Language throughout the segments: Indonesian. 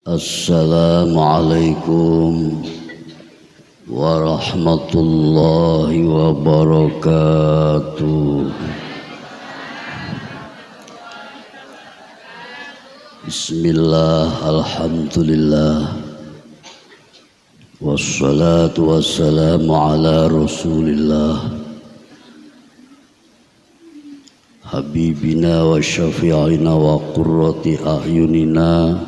Assalamualaikum warahmatullahi wabarakatuh. Bismillah, alhamdulillah, wassalatu wassalamu ala rasulillah, habibina wa syafi'ina wa qurrati a'yunina,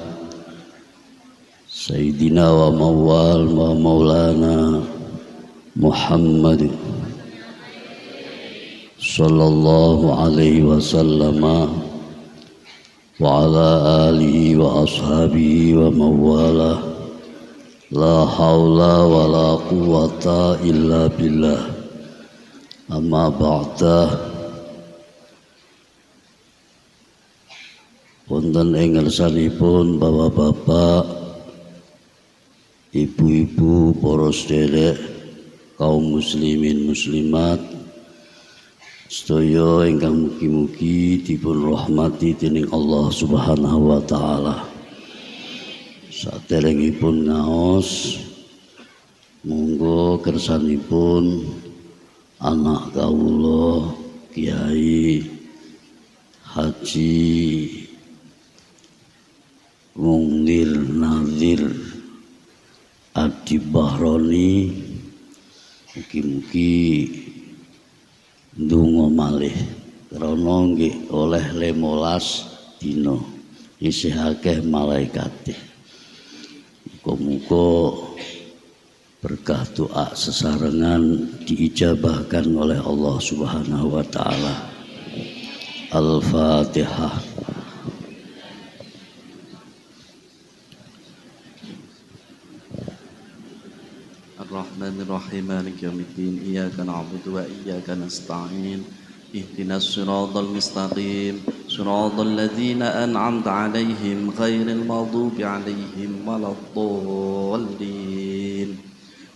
Sayyidina wa mawal wa maulana Muhammad sallallahu alaihi wasallam wa ala alihi wa ashabihi wa mawala. La hawla wa la quwata illa billah. Amma ba'da. Wonten ing ngarsanipun bapak-bapak, ibu-ibu, para sederek, kaum muslimin muslimat, sedaya ingkang mugi-mugi dipun rahmati dening Allah Subhanahu wa taala. Saderengipun ngaos, monggo kersanipun anak kawula Kiai Haji Munir Nazir Adi Bahroni, mugi-mugi ndonga malih krana nggih oleh 15 dina isih akeh malaikate. Muga-muga berkah doa sesarengan diijabahkan oleh Allah Subhanahu wa taala. Al-Fatihah. Ar-Rahmanir-Rahim, Maliki yaumiddin, iyyaka na'budu wa iyyaka nasta'in, ihdinas siratal mustaqim, siratal ladzina an'amta 'alaihim ghairil maghdubi 'alaihim waladdallin.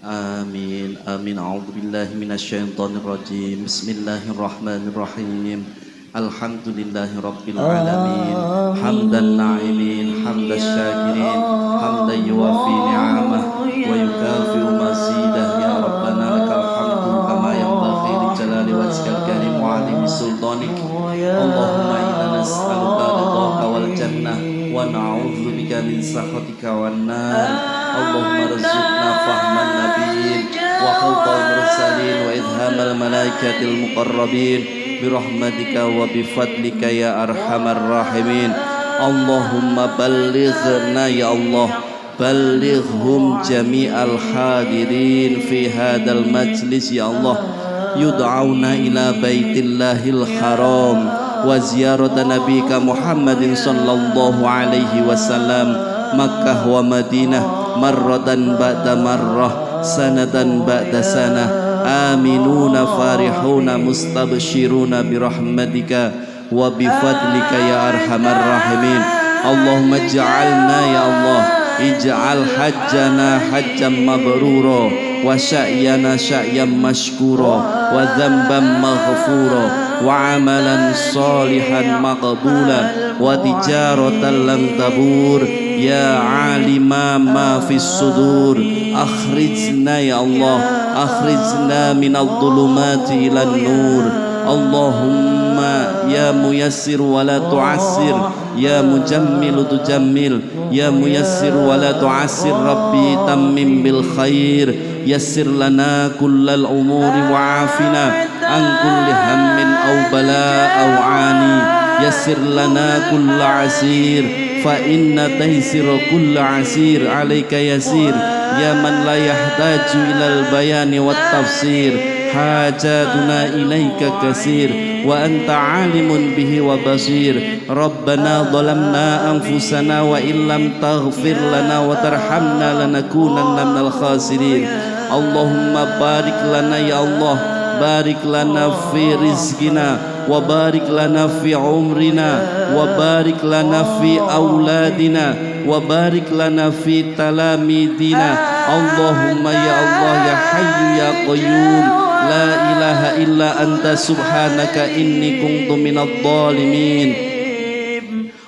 Amin. Amin. A'udzu billahi minasy syaithanir rajim. Bismillahirrahmanirrahim. Alhamdulillahi rabbil alamin, hamdan na'imin, hamdas syakirin, hamdan yuwafi ni'amah wa yukafi'u mazidah. Ya Rabbana lakal hamdu kama yanbaghi li jalali wajhikal karim wa 'azimi sultanik. Allahumma inna nas'aluka ridhaka wal jannah wa na'udzu bika min sakhatika wan nar. Allahumma rzuqna fahman nabiyyin wa hawdal mursalin wa idhamal malaikatil muqarrabin birahmatika wa bifadlika ya arhamar rahimin. Allahumma ballighna ya Allah, ballighhum jami'al hadirin fi hadal majlis ya Allah, yud'auna ila baitillahil haram wa ziyarata nabika Muhammadin sallallahu alaihi wasallam, Makkah wa Madinah, marratan ba'da marrah, sanatan ba'da sanah, aminuna farihuna mustabshiruna birahmatika wa bifadlika ya arhamar rahimin. Allahumma ij'alna ya Allah, ij'al hajjana hajjan mabrura wa sya'yana sya'yan mashkura wa dhanban maghfura wa amalan salihan maqbula wa tijaratan lam tabur. Ya alima ma fis sudur, akhrijna ya Allah, akhrijna minadh dhulumati ilan nur. Allahumma ya muyassir wa la tu'assir, ya mujammilu tujammil, ya muyassir wa la tu'assir, Rabbi tammim bil khair, yassir lana kullal umuri wa afina an kulli hammin aw bala aw ani, yassir lana kulla asir fa inna taysira kulla asir alayka yasir. Ya man la yahtaju ilal bayani wat tafsir, hajatuna ilaika kasir wa anta alimun bihi wa basir. Rabbana zalamna anfusana wa illam taghfir lana wa tarhamna lanakunanna minal khasirin. Allahumma barik lana ya Allah, barik lana fi rizqina wa barik lana fi umrina wa barik lana fi auladina wa barik lana fi talamidina. Allahumma ya Allah ya hayyu ya qayyum, la ilaha illa anta subhanaka inni kuntu minadh dhalimin.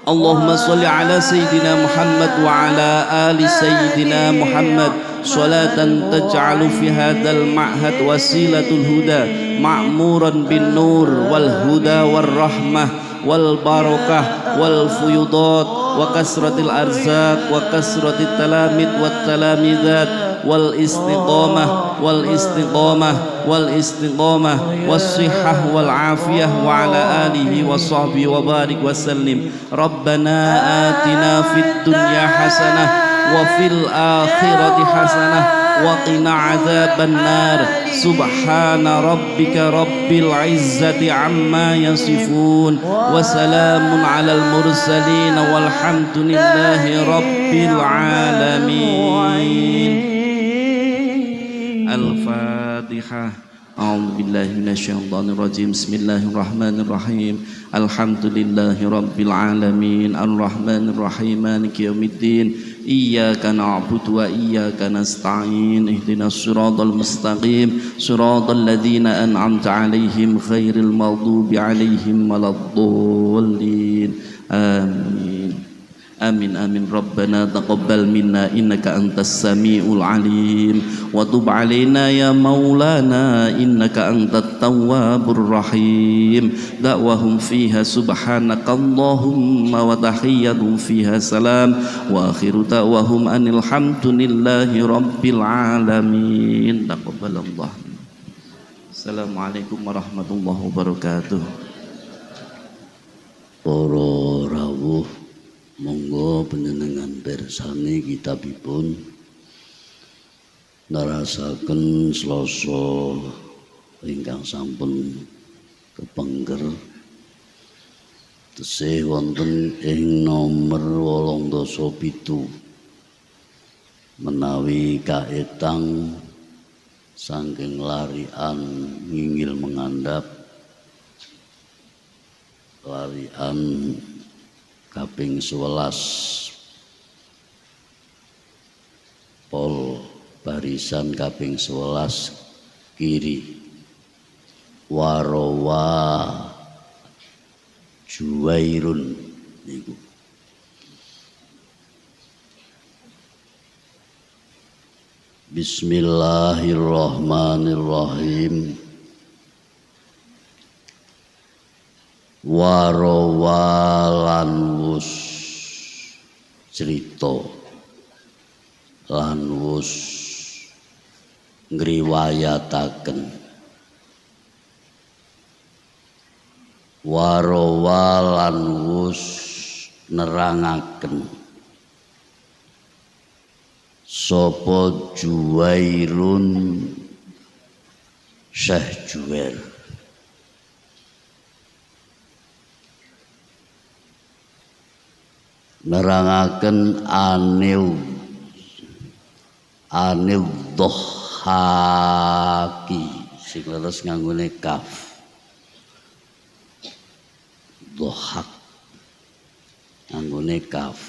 اللهم صل على سيدنا محمد وعلى آل سيدنا محمد صلاة تجعل في هذا المعهد وسيلة الهدى معمورا بالنور والهدى والرحمة والبركة والفيضات وكثرة الأرزاق وكثرة التلاميذ والتلاميذات والاستقامة والصحة والعافية وعلى آله وصحبه وبارك وسلم. ربنا آتنا في الدنيا حسنة وفي الآخرة حسنة وقنا عذاب النار. سبحان ربك رب العزة عما يصفون وسلام على المرسلين والحمد لله رب العالمين. الفاتحة. أعوذ بالله من الشيطان الرجيم. بسم الله الرحمن الرحيم. الحمد لله رب العالمين الرحمن الرحيم مالك يوم الدين. إياك نعبد وإياك نستعين. اهدنا الصراط المستقيم صراط الذين أنعمت عليهم غير المغضوب عليهم ولا الضالين. آمين آمين آمين. ربنا تقبل منا إنك أنت السميع العليم وتب علينا يا مولانا إنك أنت التواب الرحيم. دعوهم فيها سبحانك اللهم وتحيتهم فيها سلام وآخر دعوهم أن الحمد لله رب العالمين. تقبل الله. السلام عليكم ورحمة الله وبركاته. Para rawuh, monggo panjenengan pirsani kitabipun nerasaken Slasa ingkang sampun kepengker tesih wonten ing nomor 87 menawi kaetang saking larian nginggil mengandap larian kaping 11 pol barisan kaping 11 kiri warawa juwairun niku. Bismillahirrahmanirrahim. Warawa lan wus cerita lan wus ngriwayataken. Warawa lan wus nerangaken sapa Juwairun Syekh Juwair nerangaken anil dohaki sing leres nganggone kaf dohak nganggone kaf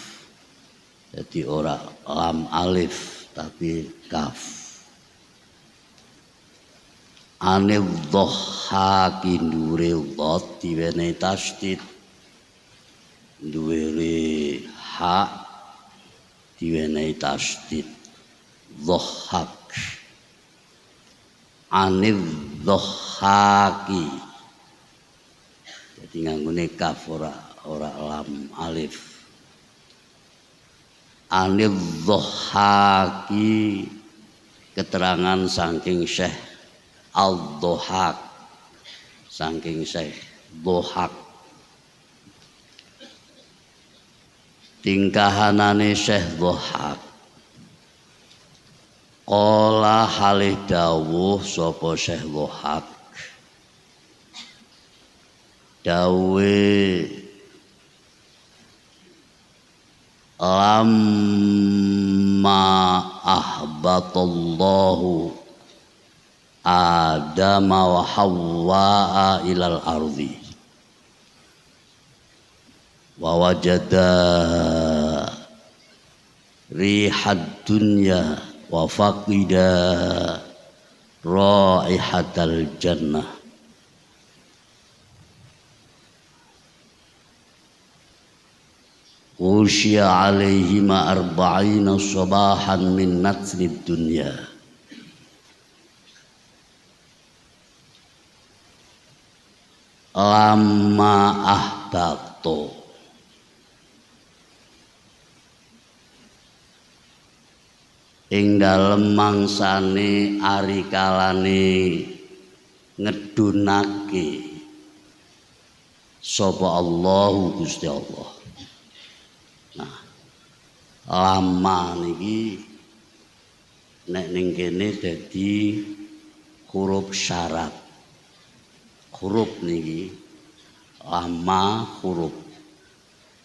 jadi ora lam alif tapi kaf. Anil dohaki ndure dhot diwenehi tasdid duwere ha diwenehi tasdid dhahak. Anil dhahaki jadi nganggone kaf ora lam alif. Anil dhahaki keterangan saking Syekh Al-Dhahak saking Syekh Dhahak. Tingkahanane Syekh Dhahak qala halih dawuh sapa Syekh Dhahak dawe lamma ahbatallahu Adama wa Hawwa ilal ardi wa wajada rihad dunya wa faqida raihatal jannah. Ghusya alaihima arba'ina sabahan min natrid dunya. Lama ahbabto ing dalem mangsane ari kalane ngedunake sapa Allahu Gusti Allah. Nah, lama niki nek ning kene dadi huruf syarat. Huruf niki lama huruf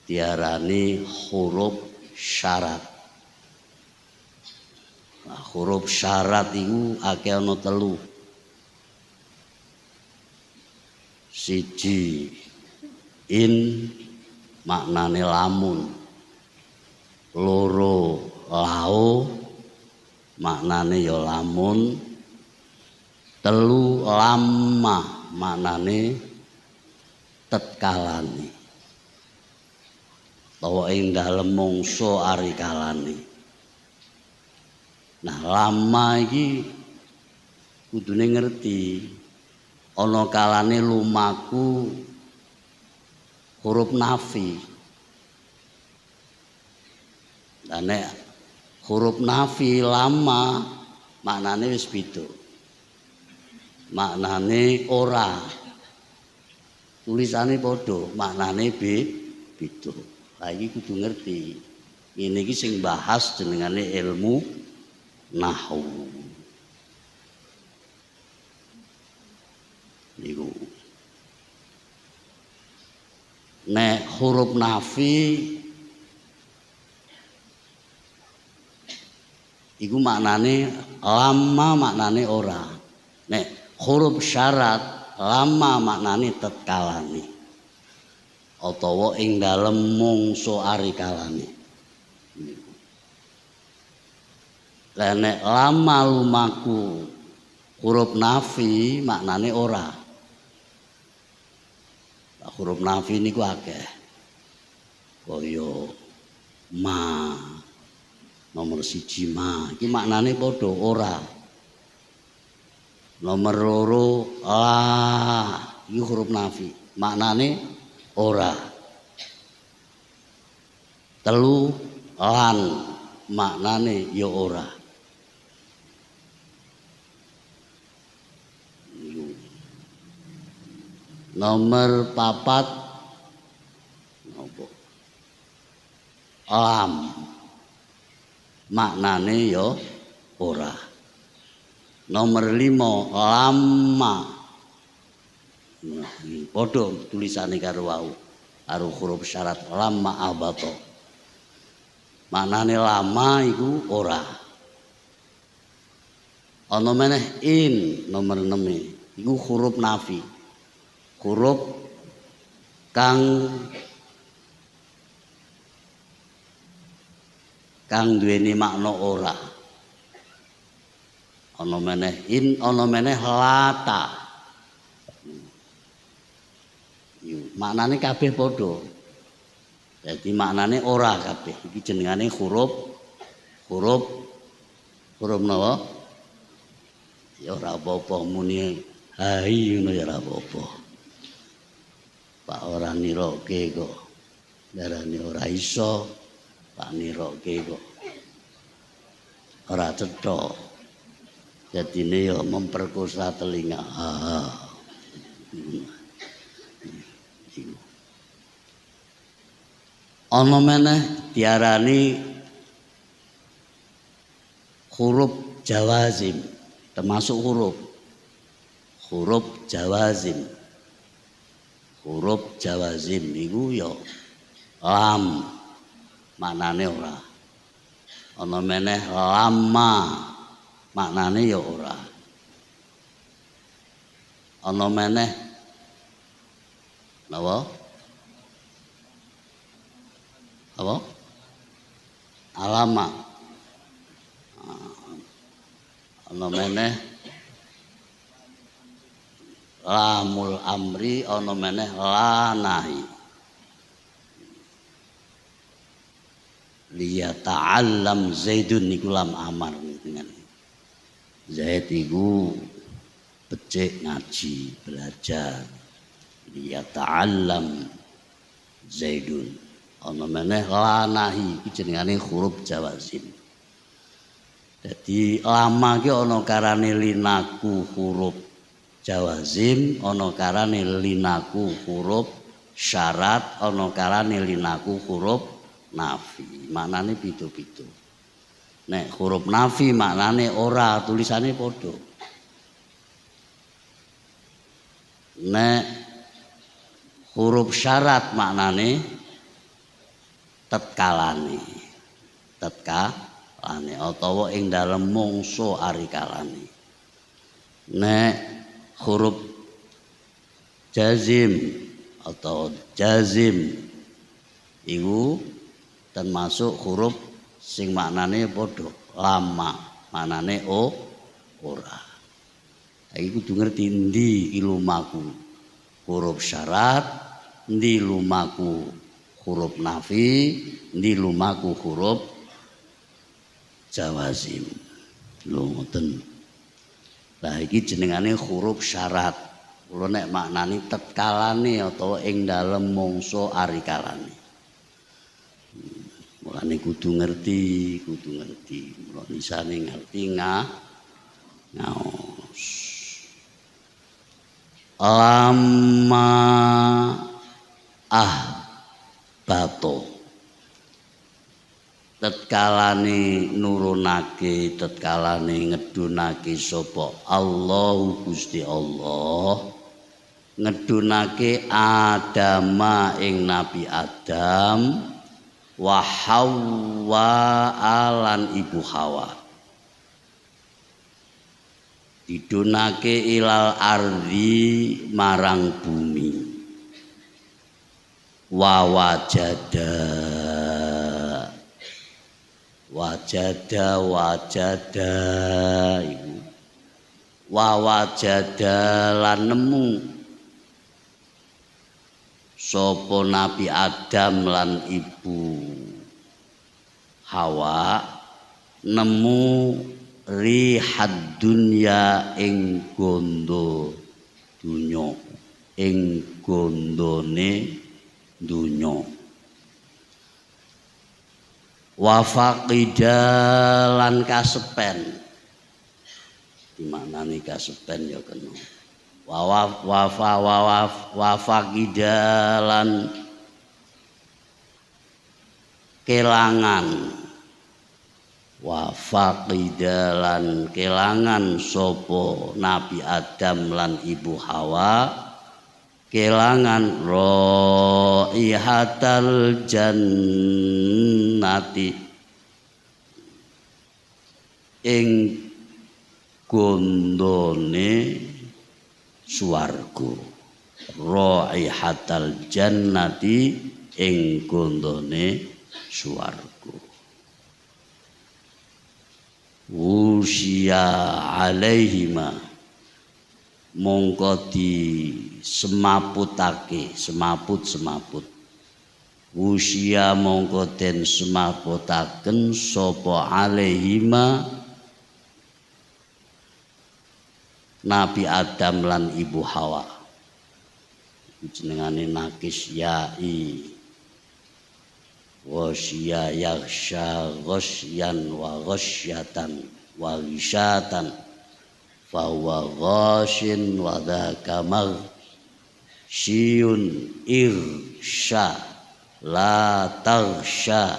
diarani huruf syarat. Nah, huruf syarat iku akeh ana telu. Siji in maknane lamun. Loro lao maknane ya lamun. Telu lama maknane tetkalane. Tawa ing dalem mangsa ari kalane. Nah, lama iki kudune ngerti ana kalane lumaku huruf nafi. Lah nek huruf nafi lama maknane wis beda. Maknane ora. Tulisane padha, maknane beda. Lah iki kudu ngerti. Ngene iki sing bahas jenengane ilmu nahwu. Niku. Nek huruf nafi iku maknane lama maknane ora. Nek huruf syarat lama maknane tetkalane. Utawa ing dalem mangsa ari kalane. Lah nek lama lumaku huruf nafi maknane ora. Lah huruf nafi niku akeh. Kaya ma nomor siji ma iki maknane padha ora. Nomor loro la iki huruf nafi maknane ora. Telu lan maknane ya ora. Nomor papat lam maknane ya ora. Nomor 5 lama. Padha tulisane karo wau. Karo huruf syarat lama abato. Maknane lama iku ora. Ana meneh in nomor 6 iku huruf nafi. Huruf kang duweni makna ora. Ana meneh in, ana meneh lata. Maknane kabeh padha. Dadi maknane ora kabeh. Iki jenengane huruf napa? Ya ora apa-apa muni hai ngono ya ora apa-apa. Pak ora niroke kok. Darane ora iso. Pak niroke kok. Ora cetha. Jadine ya memperkosa telinga. Ana meneh diarani huruf jawazim, termasuk huruf jawazim. Huruf jawazim iku ya lam maknane ora. Ana meneh lama maknane ya ora. Ana meneh napa? Apa? Alama. Ana meneh lamul amri, ana meneh lanahi. liyata'allam Zaidun niku lam amar dengan Zaid iku becik ngaji belajar liyata'allam Zaidun ana meneh lanahi iki jenengane huruf jawazim. Dadi lama ki ana karane linaku huruf jawazim, ana karane linaku huruf syarat, ana karane linaku huruf nafi. Maknane beda-beda. Nek huruf nafi maknane ora, tulisane padha. Nek huruf syarat maknane tetkalane. Tetkalane utawa ing dalem mungsu arikalane. Nek huruf jazim atau jazim iku termasuk huruf sing maknane padha lama maknane ora. Iki kudu ngerti ndi lumaku huruf syarat, ndi lumaku huruf nafi, ndi lumaku huruf jawazim. Lho ngoten. Lah iki jenengane huruf syarat. Kula nek maknani tetkalane utawa ing dalem mangsa arikalane. Mulane kudu ngerti. Mula nisane ngerti ngaos. Lama bato. Tetkalane nurunake, tetkalane ngedunake sapa Allahu Gusti Allah ngedunake Adama ing Nabi Adam wa Hawa alan ibu Hawa didunake ilal ardi marang bumi wa wajada iku wa wajada lan nemu sapa Nabi Adam lan ibu Hawa nemu rihad dunya ing gondo dunya ing gondone dunya wa faqidalan kasepen dimaknani kasepen ya kena wa faqidalan kelangan wa faqidalan kelangan sapa Nabi Adam lan ibu Hawa kelangan raihatal jannati ing gondone swarga raihatal jannati ing gondone swarga usya alaihima mongko di semaputake semaput usia mongko den semaputaken sapa alaihima Nabi Adam lan ibu Hawa jenengane nakis yai wasya yaksha ghasyan wa ghasyatan wa ghisyatan fahuwa ghashin wa dhaka maghsyun irsya la taghsya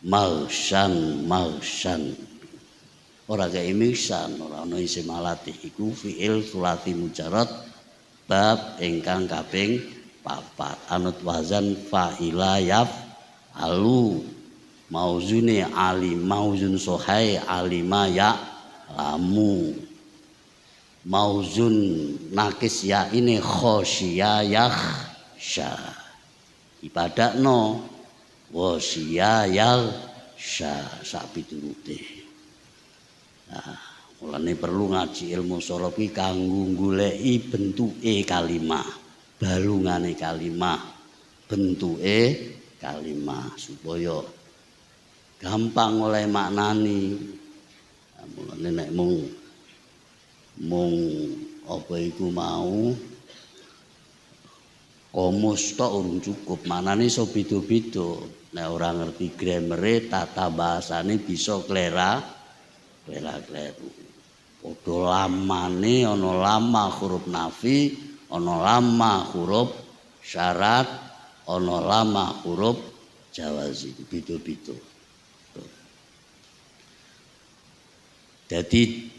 maghsyan ora kaya imisan ora ana isim alatih iku fi'il sulati mujarrad bab ingkang kaping 4 anut wazan fa'ila yaf'alu mauzune alim mauzun sohai alima ya lamu mauzun nakis ya ini khosya yakhsha ibadakno wasya yakhsha sak piturute. Nah, mulane perlu ngaji ilmu sorof iki kanggo goleki bentuke kalimah, balungane kalimah, bentuke kalimah supaya gampang oleh maknani. Mulane nek mung apa iku mau komus tok urung cukup, maknane iso beda-beda. Nek ora ngerti gramere, tata bahasane bisa kleru. Padha lamane ana lama huruf nafi, ana lama huruf syarat, ana lama huruf jawazi, beda-beda. Dadi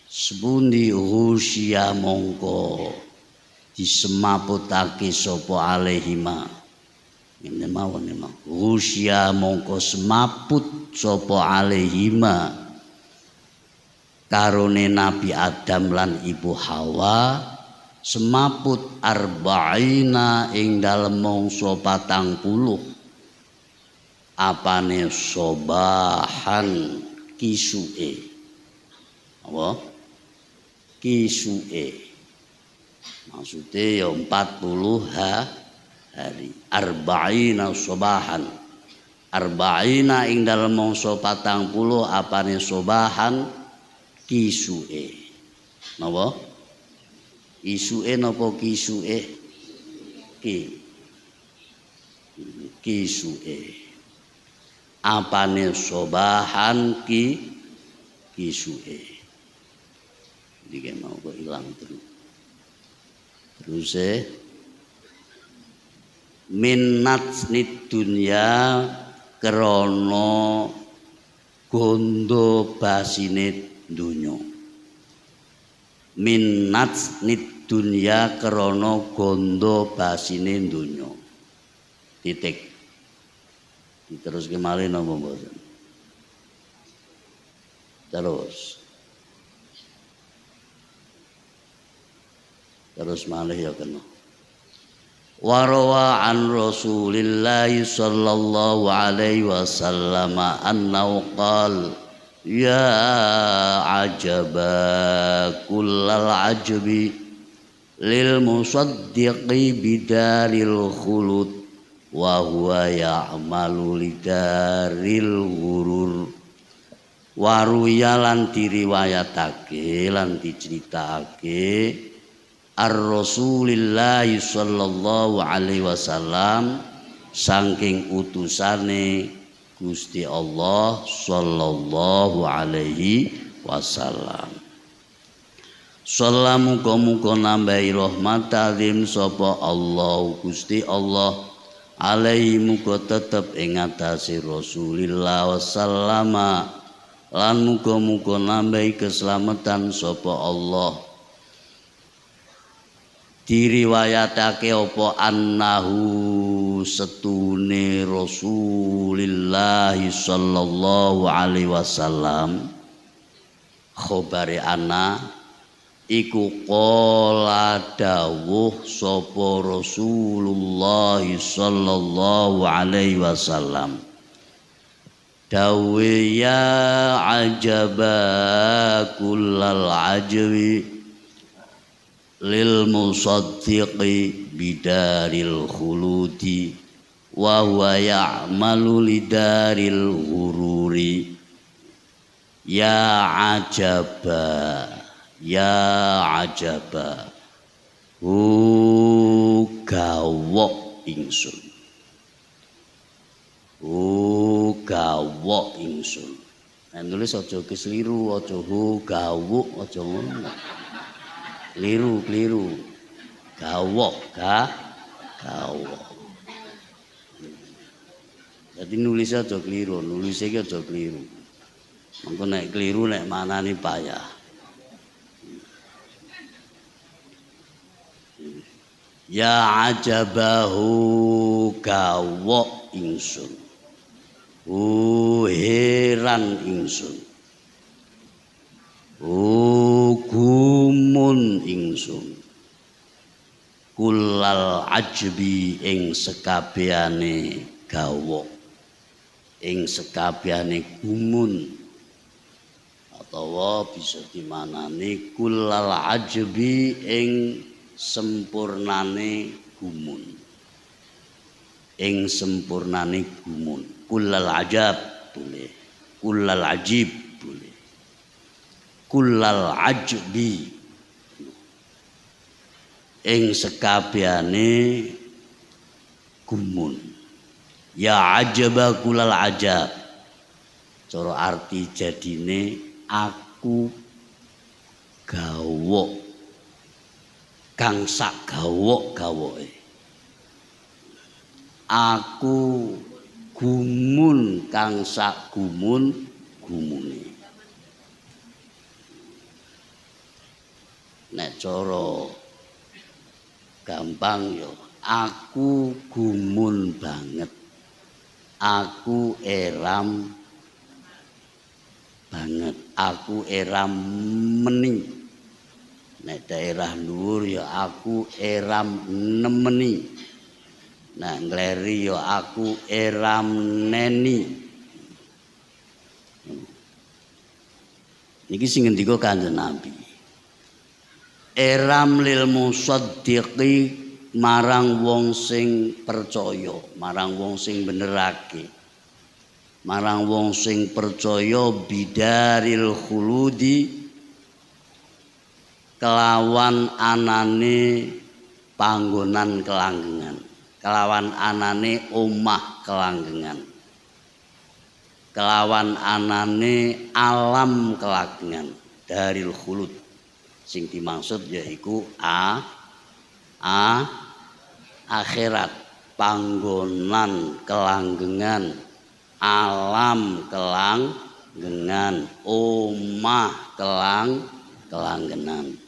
sepundi husya mongko disemaputake sapa alaihima. Ini mawon emang husya mongko semaput sapa alaihima karone Nabi Adam lan Ibu Hawa semaput arba'ina ing dalem mangsa 40 apane sobahan kisuke apa kisuke maksudnya ya 40 hari arba'ina sobahan arba'ina ing dalem mangsa 40 apane sobahan kisuke napa isuke napa kisuke kisuke apane sobahan kisuke iki mau kok ilang terus minat nid dunya krana gondo basine dunya minat nid dunya krana gondo basine dunya titik diterus kemali napa mboten terus malih ya kena warawa an Rasulillah sallallahu alaihi wasallam annahu qala ya ajaba kullal ajbi lil musaddiqi bidaril khulud wa huwa ya'malu lidaril ghurur waruya lan diriwayatake lan diceritakake ar-Rasulillah sallallahu alaihi wasallam saking utusane Gusti Allah sallallahu alaihi wasallam. Salamu muga nambahi rahmat alim sapa Allah Gusti Allah alaihi muga tetep ing atase Rasulillah wasallama lan muga nambahi keselamatan sapa Allah. Diriwayatake apa annahu setune Rasulillah sallallahu alaihi wasallam khabare ana iku qala dawuh sapa Rasulullah sallallahu alaihi wasallam dawe ya ajaba kullal ajwi lil musaddiqi bidaril khuludi wa huwa ya'malu lidaril ghururi ya ajaba gawok ingsun nulis aja kesliru aja gawuk aja ngono Keliru. Gawok. Jadi nulis aja keliru, nulis iki aja keliru. Mengko nek keliru nek manani payah. Ya ajabahu gawok ingsun. Heran ingsun. Gumun ingsun kullal ajbi ing sekabehane gawok ing sekabehane gumun atawa bisa dimanani kullal ajbi ing sempurnane gumun kullal ajab boleh, kullal ajib boleh, kullal ajbi ing sekabehane gumun. Ya ajaba kullal ajab. Cara arti jadine aku gawok kang sak gawok-gawoke. Aku gumun kang sak gumun-gumune. Nek cara gampang yo aku gumun banget. Aku eram banget. Aku eram meni. Nek daerah dhuwur ya aku eram nemeni. Nah ngleri ya aku eram neni. Niki sing ngendika Kanjeng Nabi. Eram lil musaddiqi marang wong sing percaya, marang wong sing benerake, marang wong sing percaya bidaril khuludi kelawan anane panggonan kelanggengan, kelawan anane omah kelanggengan, kelawan anane alam kelanggengan. Daril khulud sing dimaksud yaiku akhirat, panggonan kelanggengan, alam kelanggengan, omah kelanggengan.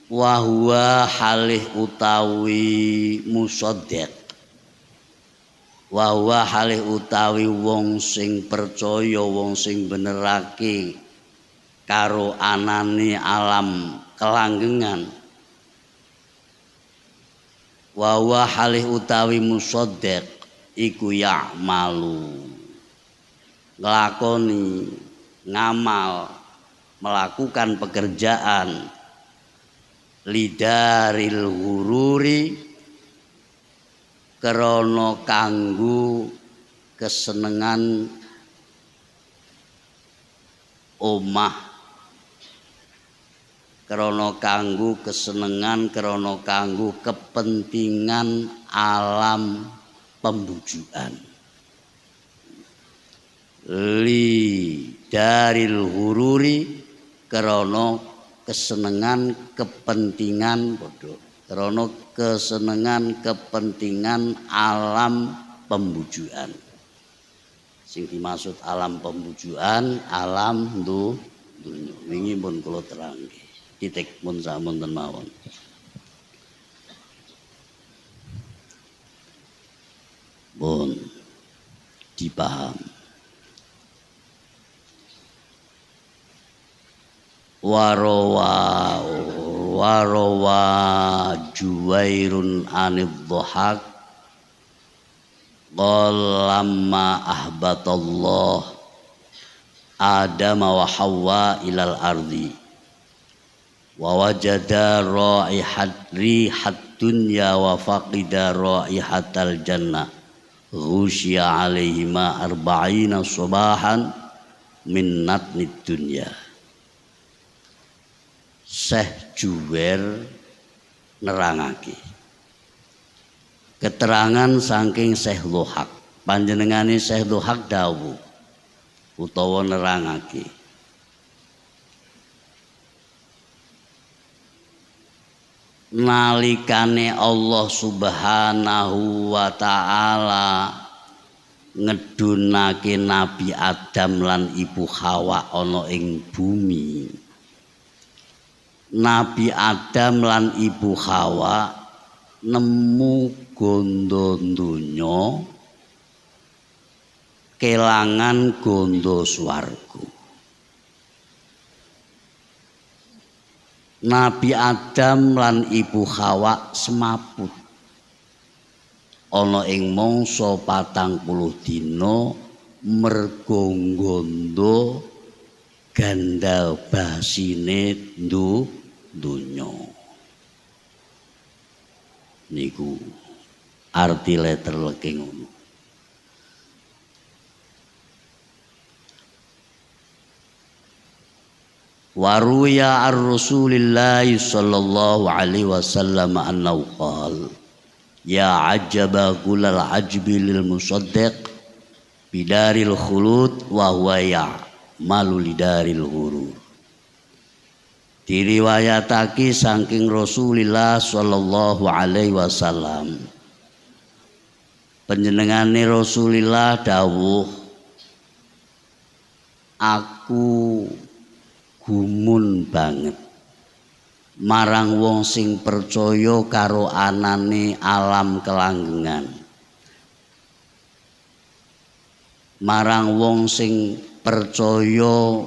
Wa huwa halih utawi musaddiq, wa huwa halih utawi wong sing percaya, wong sing benerake karo anane alam kelanggengan. Wa huwa halih utawi musaddiq iku ya'malu nglakoni, ngamal, melakukan pekerjaan lidaril hururi krana kanggo kesenengan omah, krana kanggo kesenengan, krana kanggo kepentingan alam pembujukan. Li daril hururi krana kesenengan kepentingan padha, krana kesenengan kepentingan alam pembujukan. Sing dimaksud alam pembujukan alam dunya. Wingi pun kula terangke. Titik pun samunten mawon. Pun dipaham. Warawa Juwairun anid dhahak qalamma ahbatallah Adama wa Hawa ilal ardi wa wajada rihat dunya wa faqida raihatal jannah ghusya alaihima arba'ina subahan min natnid dunya. Syekh Juwair nerangake keterangan saking Syekh Dhahak. Panjenengane Syekh Dhahak dawuh utawa nerangake nalikane Allah Subhanahu wa taala ngedunake Nabi Adam lan Ibu Hawa ana ing bumi. Nabi Adam lan Ibu Hawa nemu gondo donya kelangan gondo swarga. Nabi Adam lan Ibu Hawa semaput ana ing mangsa 40 dina mergo gondo ganda basine donya niku arti letter leke ngono. Waruya ar-Rasulillah sallallahu alaihi wasallam annahu qala ya ajaba kulal ajbi lil musaddiq bidaril khulud wa huwa ya'malu lidaril ghurur. Diriwayatake saking Rasulillah sallallahu alaihi wasallam panjenengane Rasulillah dawuh aku gumun banget marang wong sing percaya karo anane alam kelanggengan, marang wong sing percaya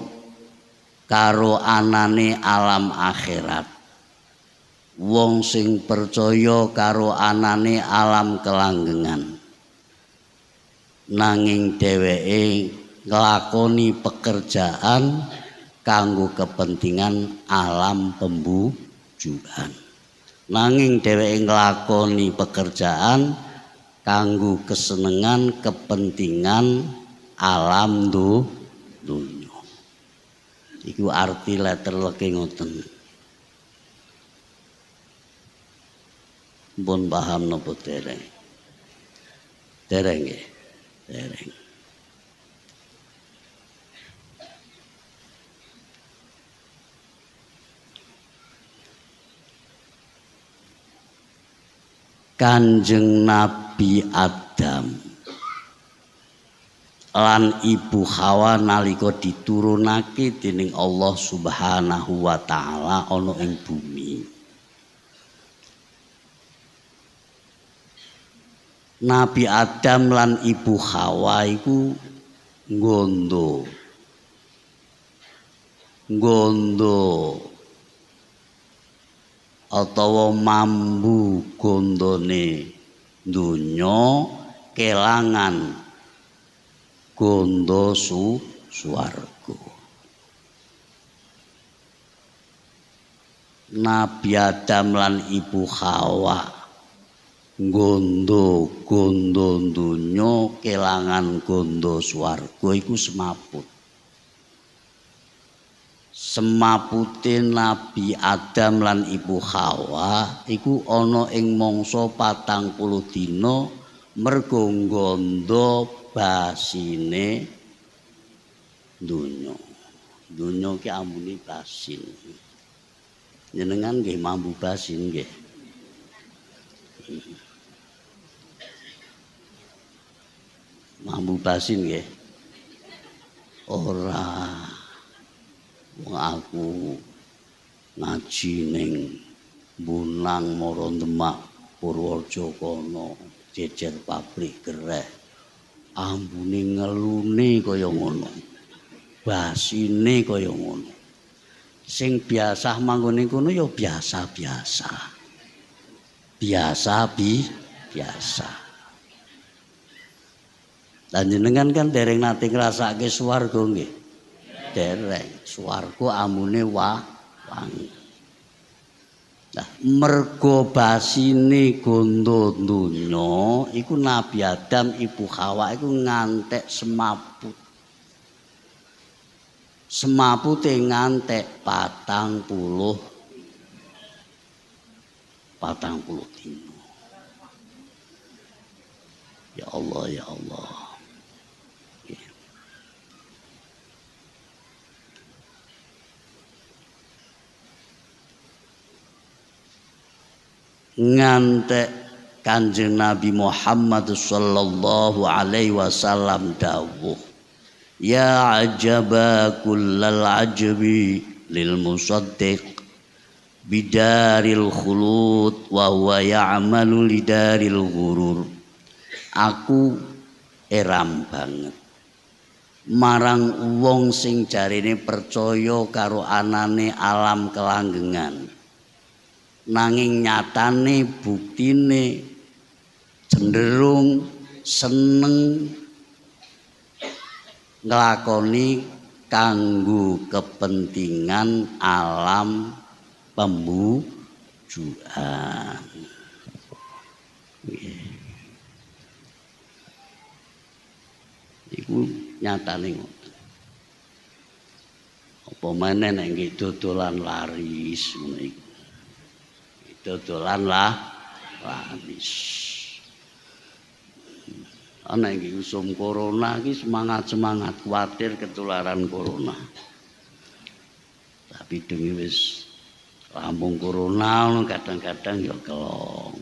karo anane alam akhirat, wong sing percaya karo anane alam kelanggengan nanging dheweke nglakoni pekerjaan kanggo kepentingan alam pembujukan, nanging dheweke nglakoni pekerjaan kanggo kesenengan kepentingan alam dunya. Iku arti letter leke ngoten. Pun paham napa dereng? Dereng nggih. Dereng. Kanjeng Nabi Adam lan Ibu Hawa nalika diturunake dening Allah Subhanahu wa taala ana ing bumi. Nabi Adam lan Ibu Hawa iku nggondo atawa mambu gondone donya kelangan gondo swarga. Nabi Adam lan Ibu Hawa gondo donya kelangan gondo swarga iku semaput. Semapute Nabi Adam lan Ibu Hawa iku ana ing mangsa 40 dina mergo nggondo basine donya. Donya ki ambune basin. Jenengan nggih mambu basin nggih. Mambu basin nggih. Ora. Wong aku ngaji ning Bunang Mara Demak Purworejo kono jejer pabrik gereh ambune ngelune kaya ngono basine kaya ngono sing biasa manggon ning kono ya biasa-biasa lan jenengan kan dereng nate ngrasake swarga nggih. Dereng swarga amune wangi. Nah, mergo basine gondo donya iku Nabi Adam Ibu Hawa iku ngantek semaput. Semapute ngantek 40 dina. Ya Allah, ya Allah. Ngantek Kanjeng Nabi Muhammad sallallahu alaihi wasallam dawuh ya ajaba kullal ajbi lil musaddiq bidaril khulud wa huwa ya'malu lidaril ghurur. Aku eram banget marang wong sing jarine percaya karo anane alam kelanggengan nanging nyatane buktine cenderung seneng nglakoni kanggo kepentingan alam pembujukan. Iku nyatane ngoten. Apa meneh nek nggih dodolan laris ngono iku. Dodolan laris. Ana iki usum corona iki semangat kuwatir ketularan corona. Tapi demi wis rampung corona kadang-kadang ya kelong,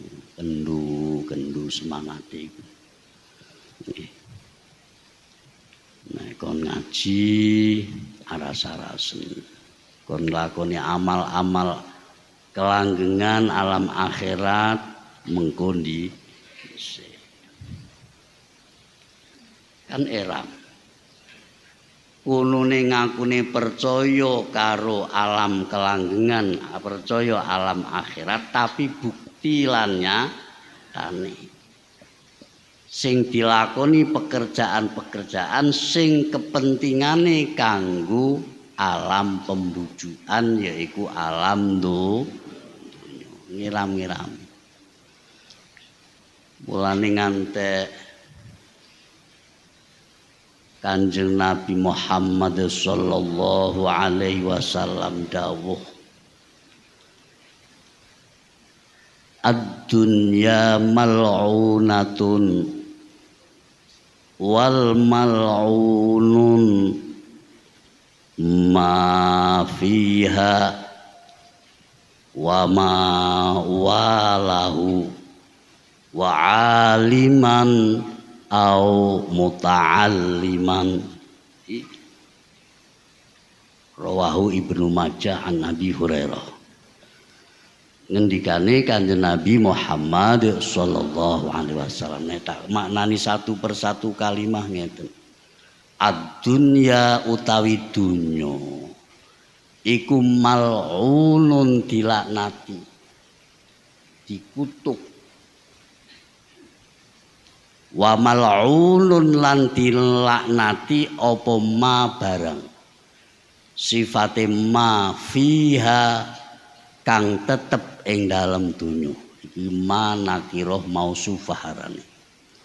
kendu semangate iku. Nek kon ngaji aras-arasen. Kon lakoni amal-amal kelanggengan alam akhirat mengko dhisik. Kan eram. Kunune ngakune percaya karo alam kelanggengan, percaya alam akhirat tapi bukti lan nyatane. Sing dilakoni pekerjaan-pekerjaan sing kepentingane kanggo alam pembujukan yaiku alam ngiram-ngiram. Mulane ngantek Kanjeng Nabi Muhammad sallallahu alaihi wasallam dawuh ad-dunya mal'unatun wal mal'unun ma fiha wa ma walahu wa aliman au muta'alliman. Rawahu Ibnu Majah an Abi Hurairah. Ngendikane Kanjeng Nabi Muhammad sallallahu alaihi wasallam tak maknani satu persatu kalimah ngeten. Ad-dunya utawi dunya iku mal'unun dilaknati, dikutuk. Wa mal'unun lan dilaknati apa ma barang sifate ma fiha kang tetep ing dalem dunya iki ma nakirah mausufah arane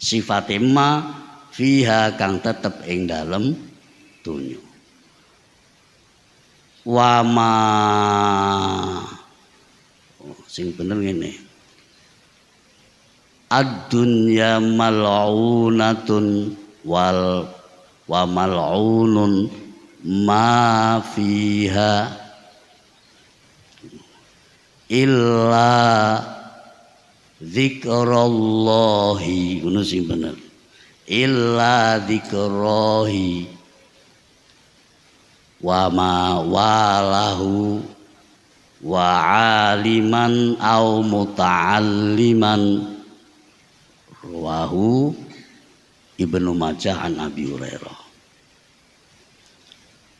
sifate ma fiha kang tetep ing dalem dunya wa ma sing bener ngene ad-dunya mal'unatun wa mal'unun ma fiha illa dzikrallahi ngono sing bener illa dzikrallahi wa ma walahu wa aliman au muta'alliman. Rawahu Ibnu Majah an Abi Hurairah.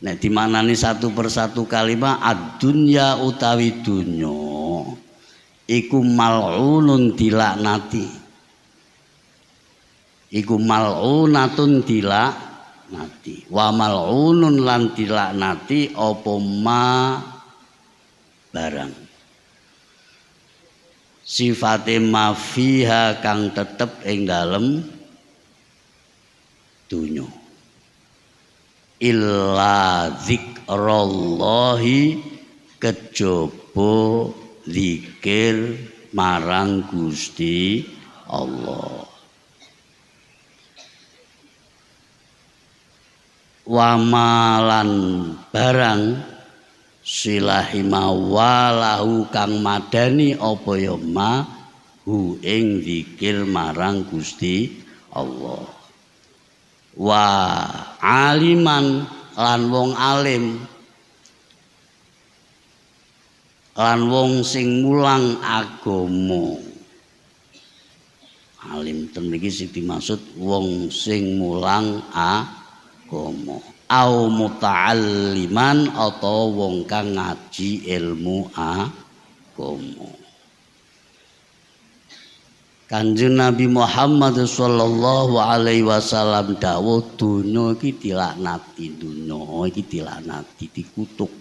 Nek dimanani satu persatu kalimat ad-dunya utawi dunya iku mal'unun dilaknati. Iku mal'unatun dilaknati. Wa mal'unun lan dilaknati apa ma barang. Sifate mafiha kang tetep ing dalem dunya illa zikrallahi kejaba zikir marang Gusti Allah wa malan barang silahima walahu kang madani apa ya ma hu ing zikir marang Gusti Allah wa aliman lan wong alim lan wong sing mulang agama alim ten iki sing dimaksud wong sing mulang agama au muta'alliman atau wong kang ngaji ilmu agama. Kanjeng Nabi Muhammad sallallahu alaihi wasallam dawuh dunya iki dilaknati, dunya iki dilaknati, dikutuk,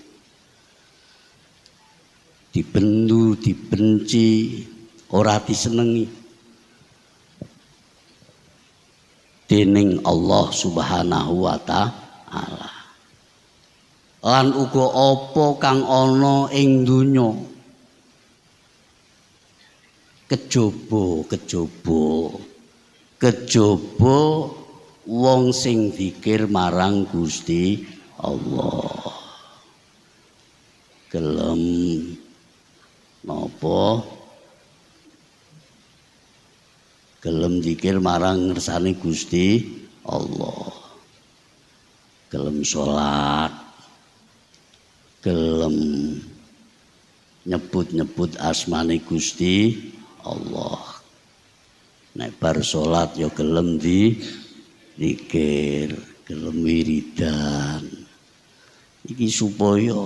dibendu, dibenci, ora disenengi. dening Allah Subhanahu wa taala. Lan uga apa kang ana ing donya kejaba wong sing zikir marang Gusti Allah. Gelem napa? Gelem zikir marang ngersane Gusti Allah. Gelem salat, gelem nyebut-nyebut asmane Gusti Allah. Nek bar salat ya gelem zikir, gelem wiridan. Iki supaya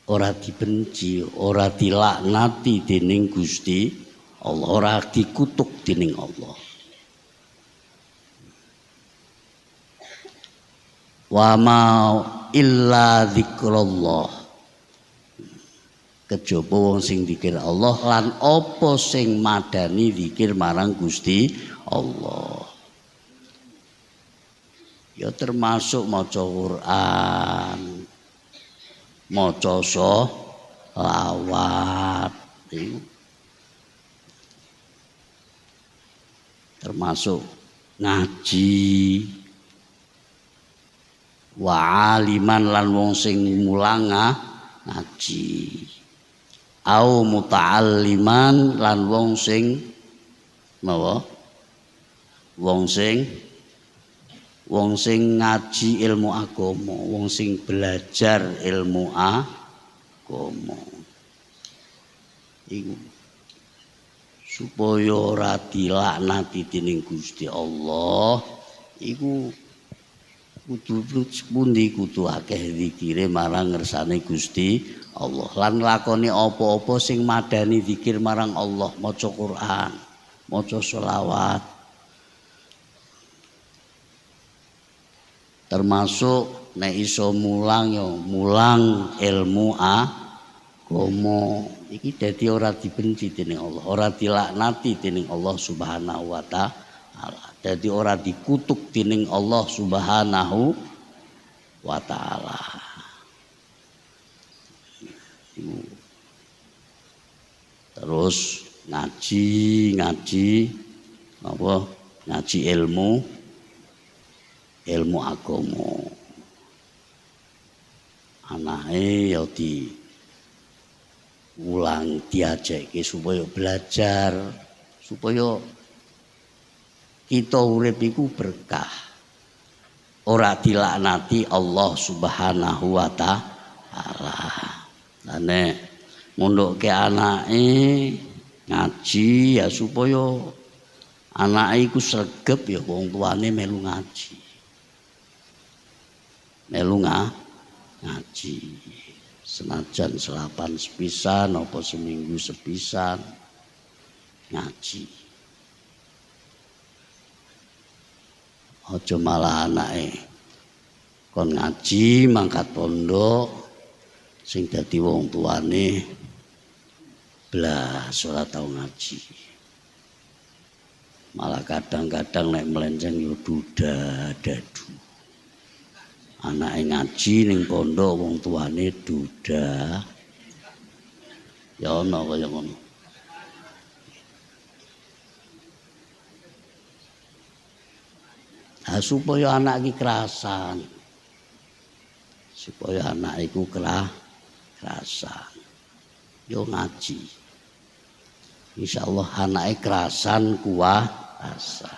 ora dibenci, ora dilaknati dening Gusti Allah, ora dikutuk dening Allah. Wa ma illa dzikrullah. Kejaba wong sing zikir Allah lan apa sing madani zikir marang Gusti Allah. Ya termasuk maca Quran, maca sholawat, termasuk ngaji, wa aliman lan wong sing mulang ngaji, au muta'alliman lan wong sing napa, wong sing ngaji ilmu agama, wong sing belajar ilmu agama. Iku supaya ora dilaknati dening Gusti Allah, iku kudu pundi kudu akeh zikire marang ngersane Gusti Allah. Lan lakoni apa-apa sing madani zikir marang Allah, maca Quran, maca sholawat. Termasuk nek iso mulang ya mulang ilmu agama. Iki dadi ora dibenci dening Allah, ora dilaknati dening Allah Subhanahu wa taala. Dadi ora dikutuk dening Allah Subhanahu wa taala. Terus ngaji apa? Ngaji ilmu agama. Anake ya ulang diajekke supaya belajar, supaya kita urip iku berkah. Ora dilaknati Allah Subhanahu wa taala. Lah nek ngondokke anake ngaji ya supaya anake iku sregep ya wong tuane melu ngaji. Melu ngaji. Senajan selapan sepisan apa seminggu sepisan ngaji. Aja malah anake kon ngaji mangkat pondok sing dadi wong tuane blas ora tau ngaji. Malah kadang-kadang nek melenceng yo dadu. Anake ngaji ning pondok wong tuane duda. Ya ana kaya ngono. Supaya anak iki kerasan. Supaya anak iku kerasan. Yo ngaji. Insyaallah anake kerasan kuwasa.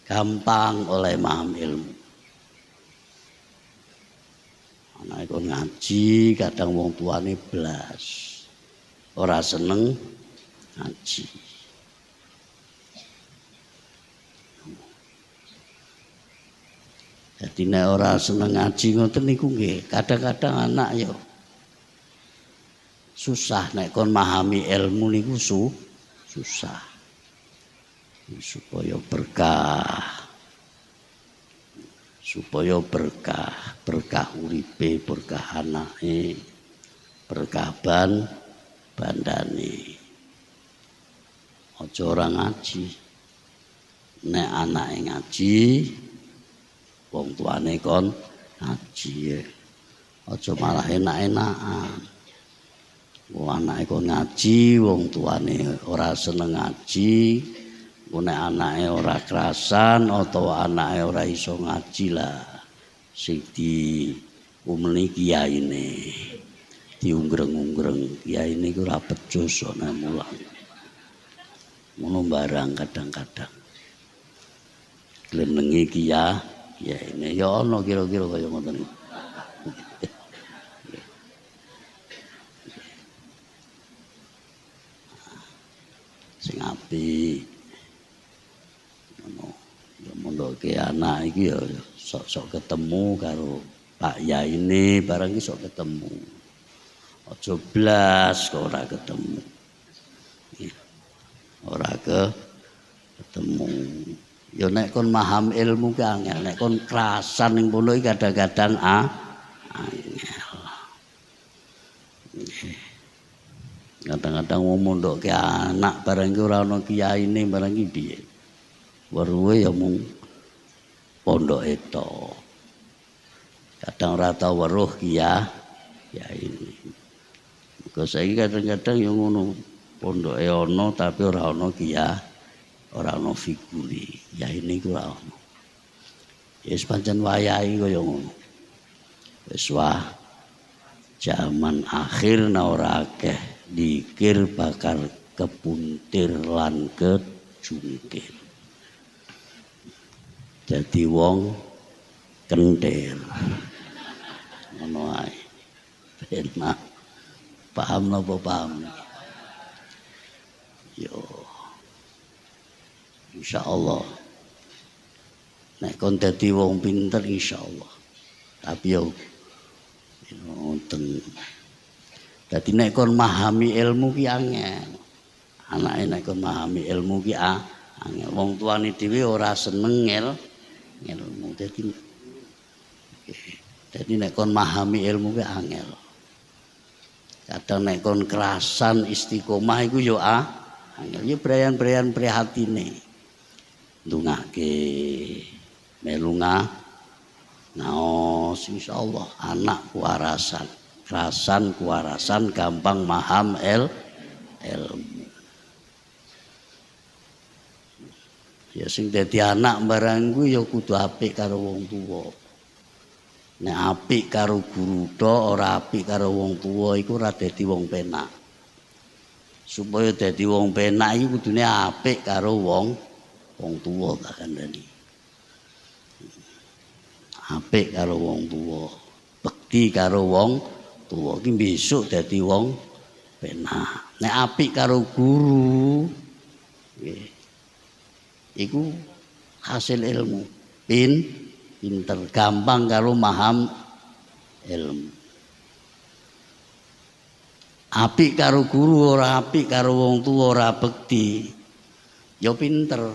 Gampang oleh paham ilmu. Anak iku ngaji, kadang wong tuane blas. Ora seneng ngaji. Jadi nek ora seneng ngaji ngoten niku nggih, kadang-kadang anak ya susah nek kon memahami ilmu niku susah. Supaya berkah. Supaya berkah uripe, berkah anake, berkah bandane. Aja ora ngaji. nek anake ngaji wong tuane kon ngaji. Aja malah enak-enakan. Wong anake kon ngaji, wong tuane ora seneng ngaji, nek anake ora kerasan utawa anake ora iso ngaji lah sing diumeni kiyaine. Diunggreng-unggreng kiyaine iku ora becus ana mulang. Ngono barang kadang-kadang. Glenenge kiyaine ya ana kira-kira kaya ngoten. Sing apik ngono ya mondoke anak iki ya sok-sok ketemu karo Pak Yaine barang iki sok ketemu aja blas kok ora ketemu ora ketemu ya nek kon paham ilmu ki angel nek kon kerasan ning kono iki kadang-kadang angel. Kadang-kadang wong mondok ke anak barang ki ora ana kiyaine barang ki piye. Weruhe ya mung pondoke tok. Kadang ora tau weruh kiyaine. Muga saiki kadang-kadang ya ngono. Pondoke ana tapi ora ana ora ana figure. Kiyaine ku ora ana. Wis pancen wayahe kaya ngono. Wis jaman akhir ora akeh dikir bakar kepuntir lan kejungkir. Dadi wong kentir. Ngono ae. Enak. Paham napa paham? Yo. Insyaallah. Nek kon dadi wong pinter insyaallah. Tapi yo ngoten. Dadi nek kon memahami ilmu ki angel. Anake nek kon memahami ilmu ki angel. Wong tuane dhewe ora seneng ilmu. Dadi nek kon memahami ilmu ki angel. Kadang nek kon kerasan istiqomah iku yo angel. Yo breyan-breyan prihatine. Ndongake melu ngaos insyaallah anak kuwarasan. Kerasan kuwarasan gampang maham ilmu. Ya sing dadi anak barang ku ya kudu apik karo wong tuwa. Nek apik karo guru tok ora apik karo wong tuwa iku ora dadi wong penak. Supaya dadi wong penak iki kudune apik karo wong tuwa tak kandhani. Apik karo wong tuwa, bekti karo wong tuwa iki besok dadi wong penak. Nek apik karo guru nggih. Iku hasil ilmu. Pinter gampang karo maham ilmu. Apik karo guru ora apik karo wong tuwa ora bekti. Ya pinter.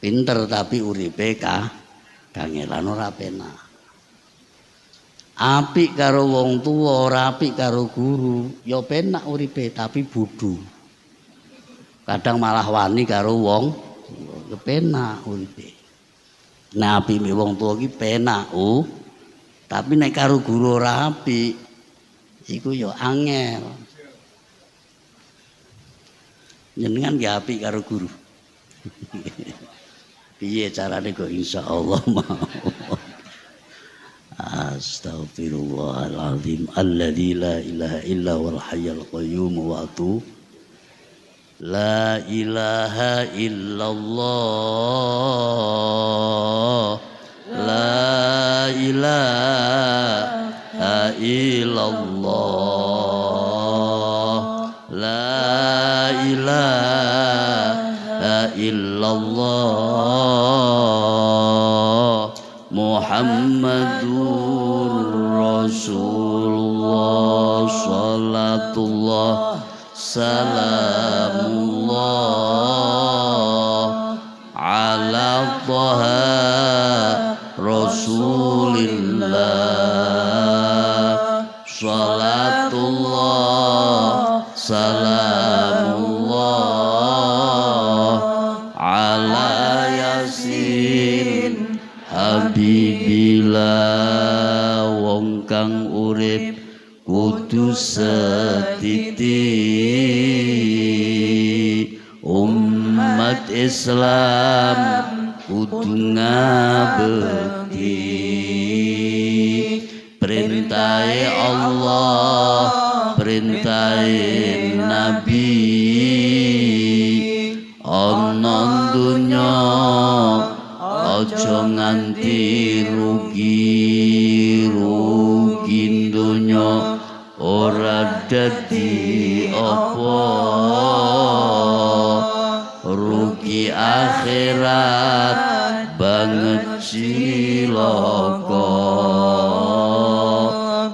Pinter tapi uripe kangelan ora penak. Apik karo wong tuwa ora apik karo guru, ya penak uripe tapi bodho. Kadang malah wani karo wong ya penak uripe. Nek apik wong tuwa ki penak, tapi nek karo guru ora apik iku ya angel. Jenengan ki apik karo guru. Piye carane kok insyaallah mau. Astaghfirullahaladzim alladzi la ilaha illa huwal hayyul qayyum wa atubu la ilaha illallah la ilaha illallah la ilaha illallah Muhammadur Rasulullah salatullah salamullah ala Taha Rasulillah salatullah salamullah nabi bila wong kang urip kudu setitik umat Islam kudu ngabekti perintahe Allah perintahe nabi ana dunya aja nganti rugi dunya ora dadi apa rugi akhirat banget cilaka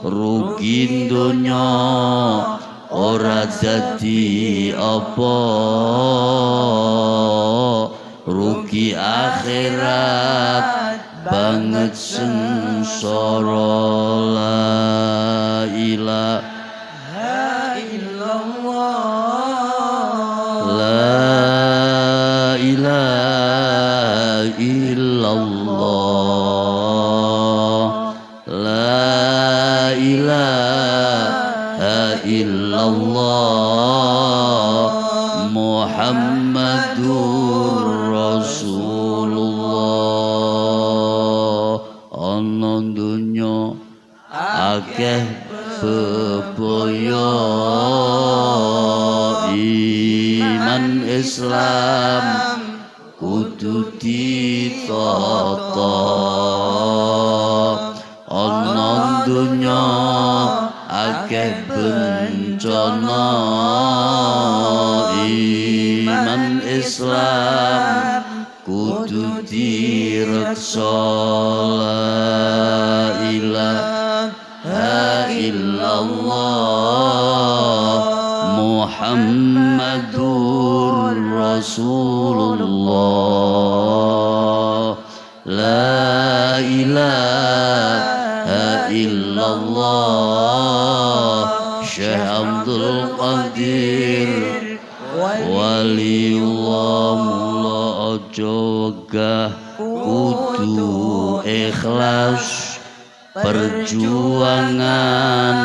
rugi dunya ora dadi apa rugi akhirat banget sengsara la ilaha illallah la ilaha illallah la ilaha illallah Muhammadur Rasulullah ana dunya akeh bebaya iman Islam kudu ditata ana dunya akeh bencana iman Islam kudu direksa la ilaha illallah Muhammadur Rasulullah la ilaha illallah Syekh Abdul Qadir waliullah mula aja wegah kudu ikhlas perjuangan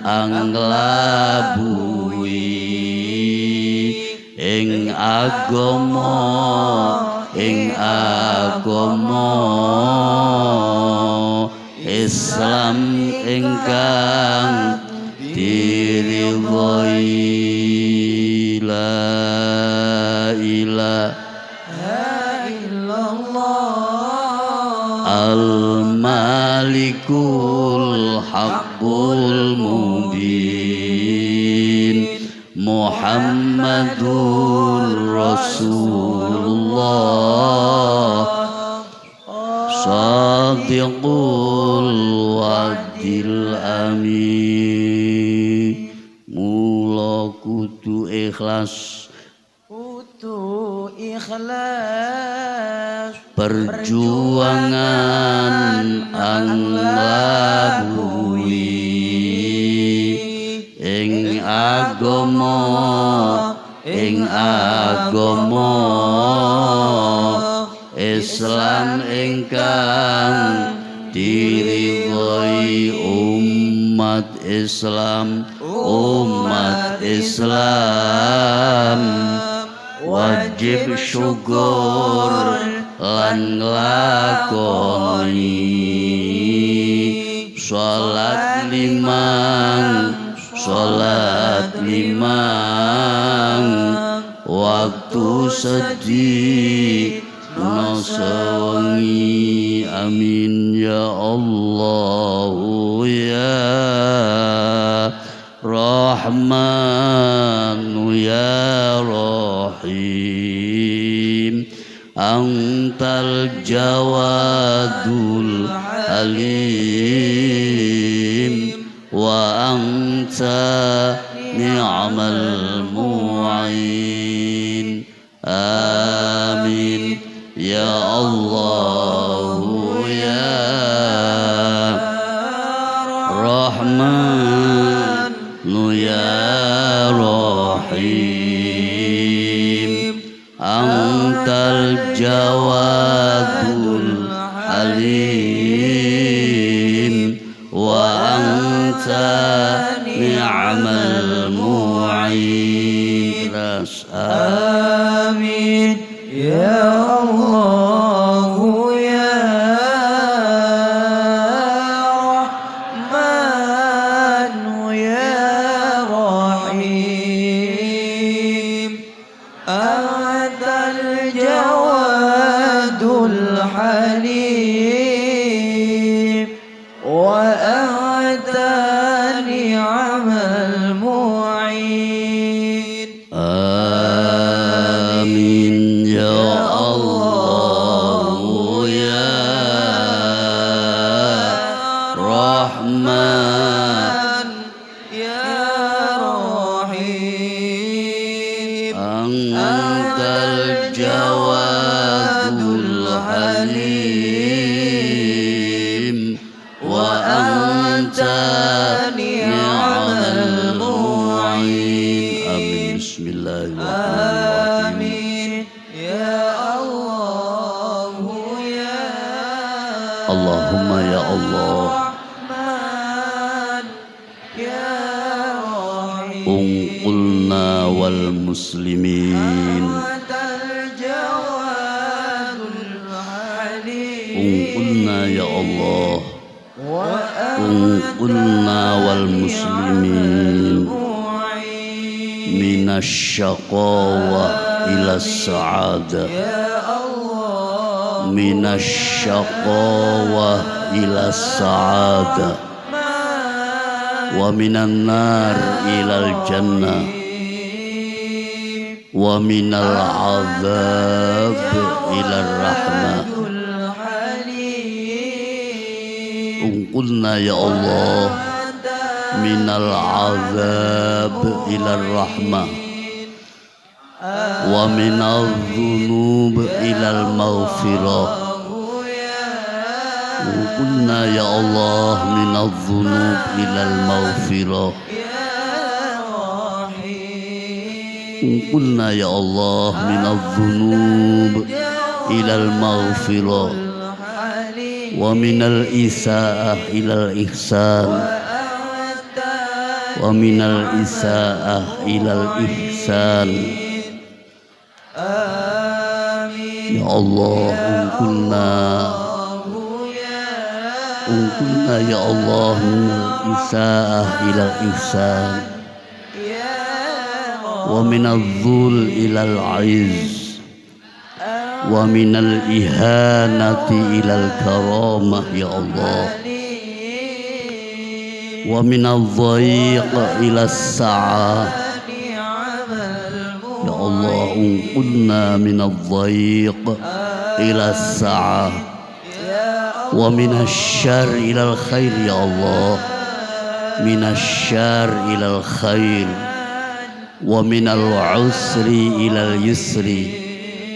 anglabui ing agama Islam ingkang diridhoi la ilaha illallah al-malikul haqqul mubin Muhammadur Rasulullah Sadiqul wadil amin mula kudu ikhlas perjuangan anglabui ing agama Islam ingkang diridhoi umat Islam wajib syukur lan nglakoni salat limang waktu sedih nasawangi amin ya Allah ya Rahman ya Rahim antal jawadul alim wa anta ni'mal mu'in amin ya Allah ya Rahman ya Rahim antal jawadul alim ni'mal mu'in. Amin ya Allah ya Rahman ya Rahim. Antal jawadul halim wa anta ni'mal mu'in. Amin ya Allah ya Rahman ya Rahim. Antal jawadul halim wa anta ni'mal mu'in. Amin. Bismillahirrahmanirrahim. Amin ya Allah ya Allahumma ya Allah Rahman ya Rahim. unqulna wal muslimin Antal jawadul halim unqulna ya Allah wa unqulna wal muslimin minasyaqawa ila sa'adah ya Allah minasyaqawa ila sa'adah wa minan nar ilal jannah wa minal azab ila rahmah. Unqulna ya Allah minal azab ila rahmah wa minal dhunub ilal maghfirah. Unqulna ya Allah minal dhunub ilal maghfirah. Unqulna ya Allah minal dhunub ilal maghfirah wa minal isaa'ah ilal ihsan wa minal isaa'ah ilal ihsan. Ya Allah unqulna ya Allah minal isaa'ah ilal ihsan wa minal dhul ilal izz wa minal ihanati ilal karamah. Ya Allah wa minal dhaiq ila sa'ah. Ya Allah unqulna minal dhaiq ila sa'ah wa minasy syarr ilal khair. Ya Allah minasy syarr ilal khair wa minal usri ilal yusri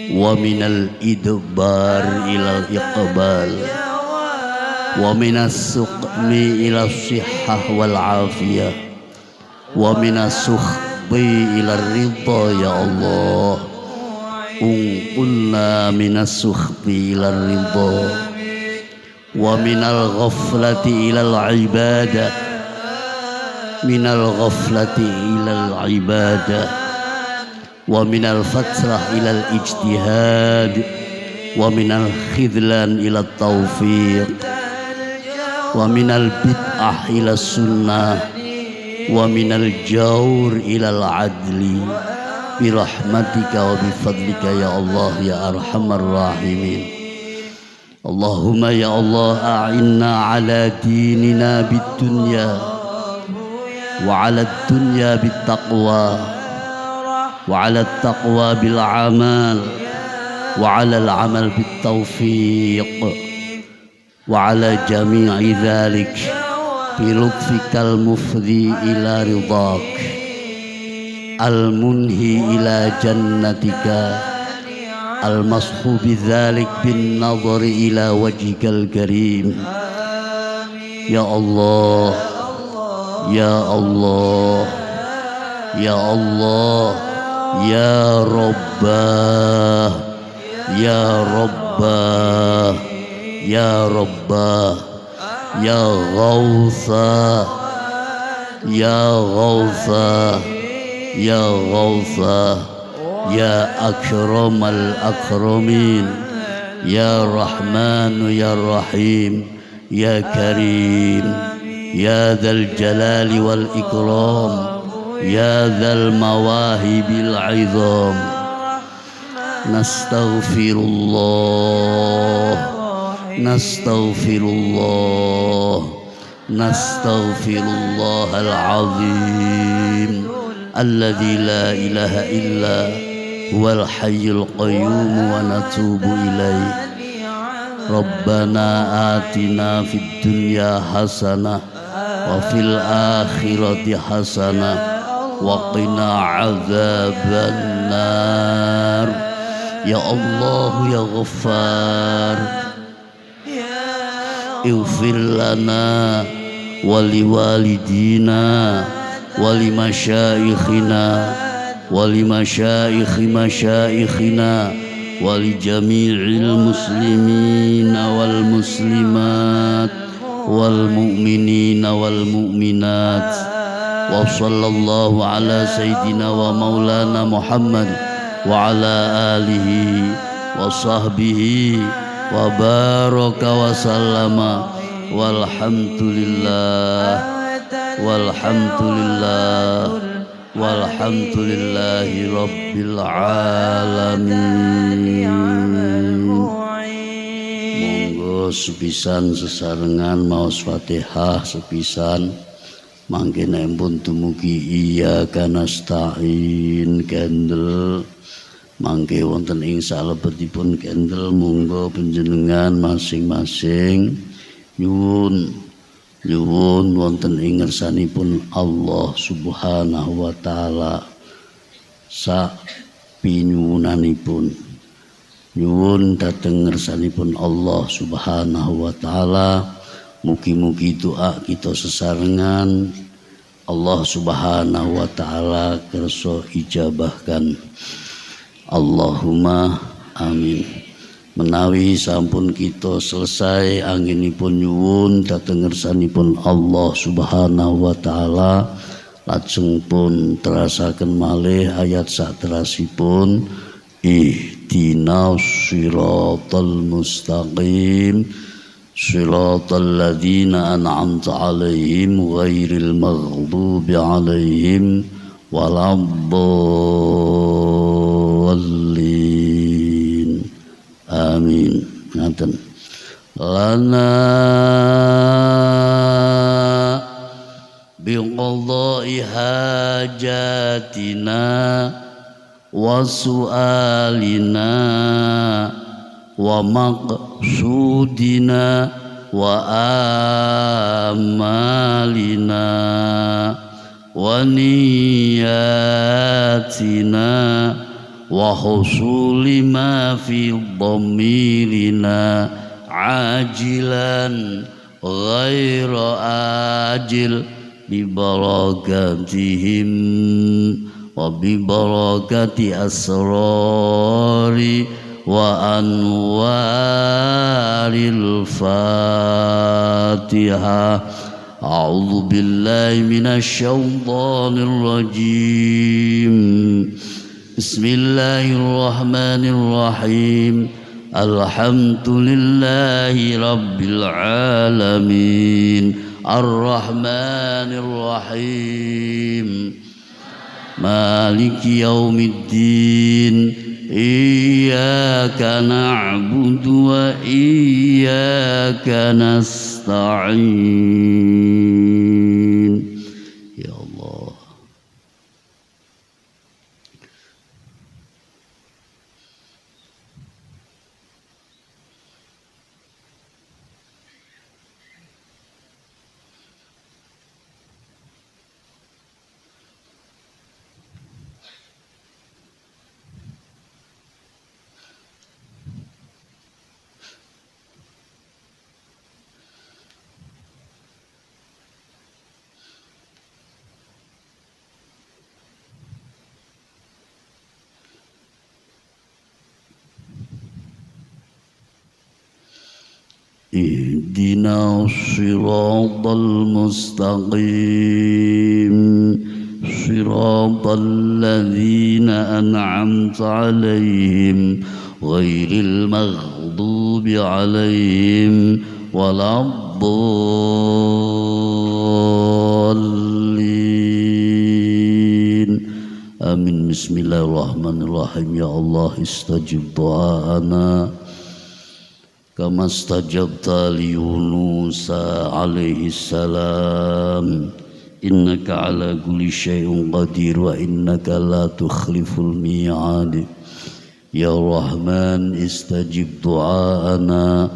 wa minal idbar ilal iqbal wa minas suqmi ila sihhah wal afiyah wa minas sukhbi ila ridha. Ya Allah unqulna minas sukhbi ila ridha wa minal ghaflati ilal ibadah minal ghaflati ilal ibadah wa minal fatrah ilal ijtihad wa minal khidlan ila taufiq wa minal bid'ah ila sunnah wa minal jawr ilal adli birahmatika wa bifadlika ya Allah ya arhamar rahimin. Allahumma ya Allah a'inna ala dinina bid dunya wa ala dunya bit taqwa wa ala taqwa bil amal wa ala al amal bit tawfiq wa ala jami'i dhalik bi lutfikal mufdi ila ridak al munhi ila jannatika al-mashu bidzalik bin nadhari ila wajhikal karim. Ya Allah ya Allah ya Allah ya Rabbah ya Rabbah ya Rabbah ya Ghawthah يا غوثا يا غوثا يا أكرم الأكرمين يا رحمن يا رحيم يا كريم يا ذا الجلال والإكرام يا ذا المواهب العظام نستغفر الله نستغفر الله نستغفر الله العظيم الذي لا إله إلا هو الحي القيوم ونتوب إليه ربنا آتنا في الدنيا حسنة وفي الآخرة حسنة وقنا عذاب النار يا الله يا غفار اغفر لنا ولوالدينا ولمشايخنا ولمشايخ مشايخنا ولجميع المسلمين والمسلمات والمؤمنين والمؤمنات وصلى الله على سيدنا ومولانا محمد وعلى آله وصحبه وبارك وسلم والحمد لله والحمد لله والحمد لله رب العالمين. Monggo sepisan sesarengan maos Fatihah sepisan mangke nempun dumugi iyyaka nasta'in kendel mangke wonten ing salebetipun kendel monggo panjenengan masing-masing nyuwun wonten ing ngersanipun Allah Subhanahu wa taala sak pinyuwunanipun nyuwun dhateng ngersanipun Allah Subhanahu wa taala mugi-mugi doa kita sesarengan Allah Subhanahu wa taala kersa ijabahkan Allahumma amin. Menawi sampun kita selesai anggenipun nyuwun dhateng ngersanipun Allah Subhanahu wa taala lajeng pun terasaken malih ayat saterasipun ihdinas siratal mustaqim siratal ladzina an'amta 'alaihim ghairil maghdubi 'alaihim waladdallin. Amin. Ngaten. Lana biqadha'i hajatina wa su'alina wa maqsudina wa amalina wa niyatina wa husuli ma fi dhamirina ajilan ghaira ajil bi barakatihim wa bi barakati asrari wa anwaril Fatihah. A'udzu billahi minasy syaithanir rajim. Bismillahirrahmanirrahim. Alhamdulillahi rabbil alamin. Ar-Rahmanir Rahim. Maliki yaumiddin. Iyyaka na'budu wa iyyaka nasta'in. Ya Allah. اهدنا الصراط المستقيم صراط الذين أنعمت عليهم غير المغضوب عليهم ولا الضالين آمين. بسم الله الرحمن الرحيم. يا الله استجب دعاءنا كما استجبت ليونس عليه السلام إنك على كل شيء قدير وإنك لا تخلف الميعاد. يا رحمن استجب دعاءنا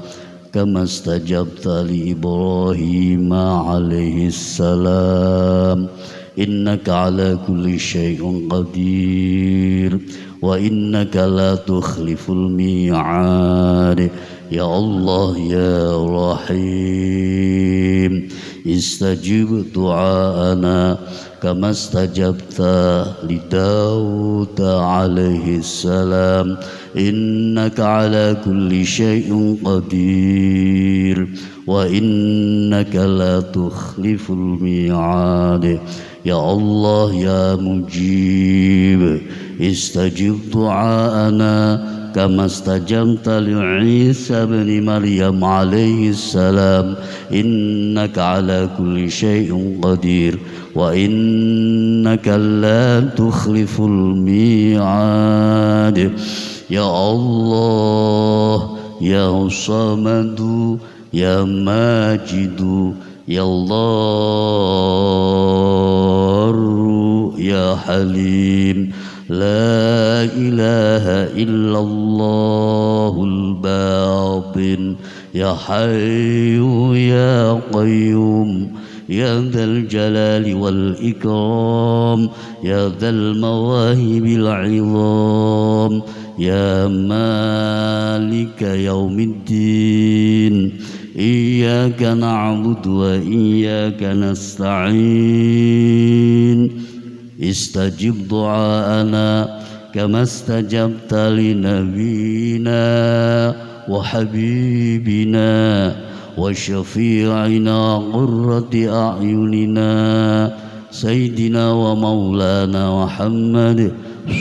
كما استجبت لإبراهيم عليه السلام إنك على كل شيء قدير وإنك لا تخلف الميعاد. يا الله يا رحيم استجب دعاءنا كما استجبت لداود عليه السلام إنك على كل شيء قدير وإنك لا تخلف الميعاد. يا الله يا مجيب استجب دعاءنا كما استجبت لعيسى بن مريم عليه السلام إنك على كل شيء قدير وإنك لا تخلف الميعاد. يا الله يا صمد يا ماجد يا الله يا حليم لا إله إلا الله الباطن يا حي يا قيوم يا ذا الجلال والإكرام يا ذا المواهب العظام يا مالك يوم الدين إياك نعبد وإياك نستعين استجب دعاءنا كما استجبت لنبينا وحبيبنا وشفيعنا قرة أعيننا سيدنا ومولانا محمد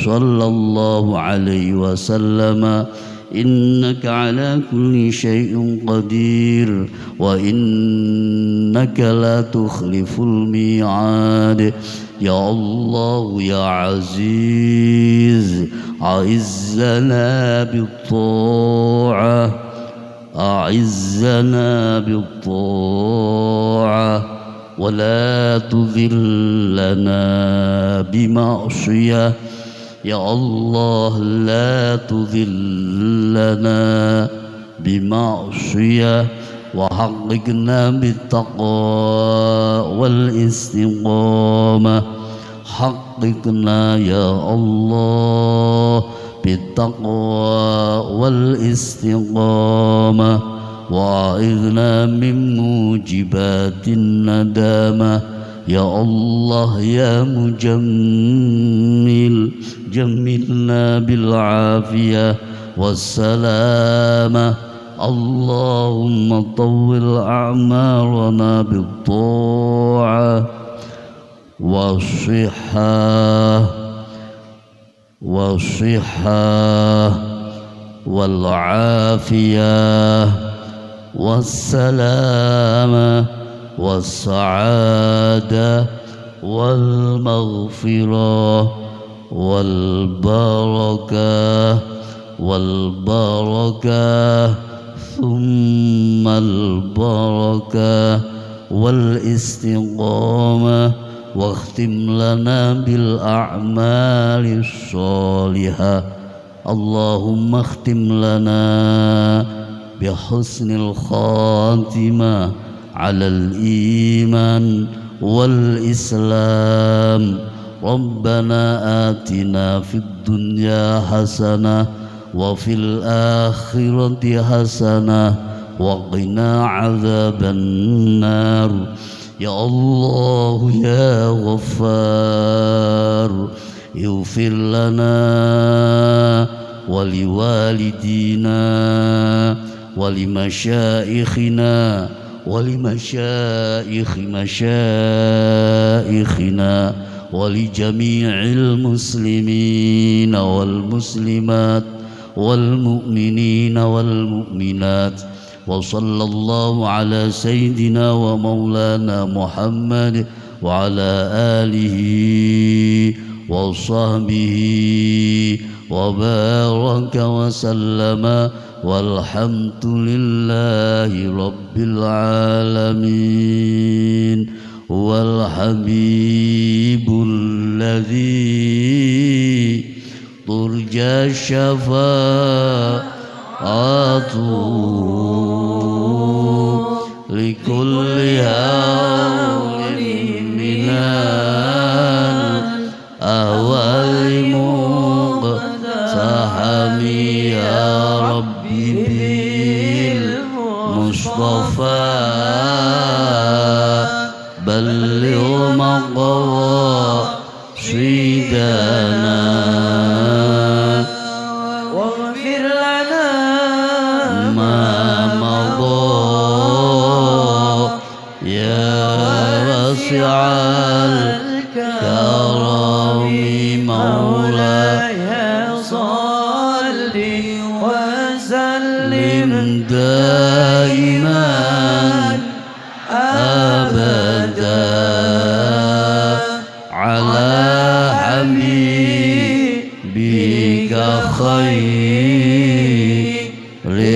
صلى الله عليه وسلم إنك على كل شيء قدير وإنك لا تخلف الميعاد. يا الله يا عزيز أعزنا بالطاعة أعزنا بالطاعة ولا تذلنا بمعصية. يا الله لا تذلنا بمعصية وحققنا بالتقوى والاستقامة. حققنا يا الله بالتقوى والاستقامة وأعذنا من موجبات الندامة. يا الله يا مجمل جملنا بالعافية والسلامة. اللهم طول أعمارنا بالطاعة والصحة والعافية والسلامة والسعادة والمغفرة والبركة ثم البركة والاستقامة. واختم لنا بالأعمال الصالحة. اللهم اختم لنا بحسن الخاتمة على الإيمان والإسلام. ربنا آتنا في الدنيا حسنة وفي الآخرة حسنة وقنا عذاب النار. يا الله يا غفار اغفر لنا ولوالدينا ولمشائخنا ولمشائخ مشائخنا ولجميع المسلمين والمسلمات والمؤمنين والمؤمنات وصلى الله على سيدنا ومولانا محمد وعلى آله وصحبه وبارك وسلم والحمد لله رب العالمين هو الحبيب الذي ترجى شفاعته لكل هول من الأهوال مقتحم يا ربي بالمصطفى بلغ مقاصدنا واغفر لنا ما مضى يا واسع الكرم مولاي صل وسلم دائما أبدا على حبيبك خير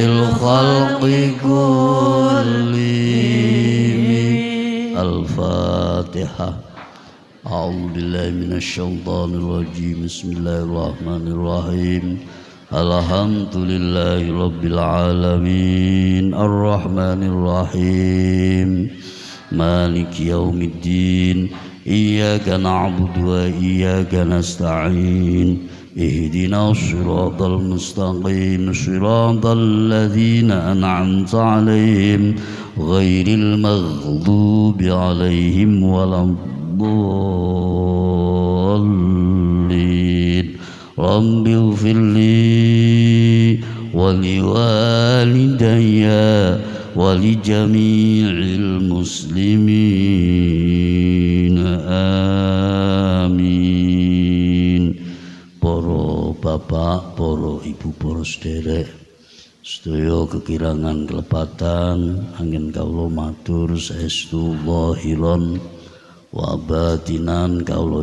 الخلق كلهم الفاتحة أعوذ بالله من الشيطان الرجيم بسم الله الرحمن الرحيم الحمد لله رب العالمين الرحمن الرحيم مالك يوم الدين إياك نعبد وإياك نستعين اهدنا الصراط المستقيم صراط الذين أنعمت عليهم غير المغضوب عليهم ولا الضالين رب اغفر لي ولوالدي ولجميع المسلمين آمين. Para bapak, para ibu, para sederek sedaya kekirangan kelepatan angin kawula matur saestu zahiran wa batinan kawula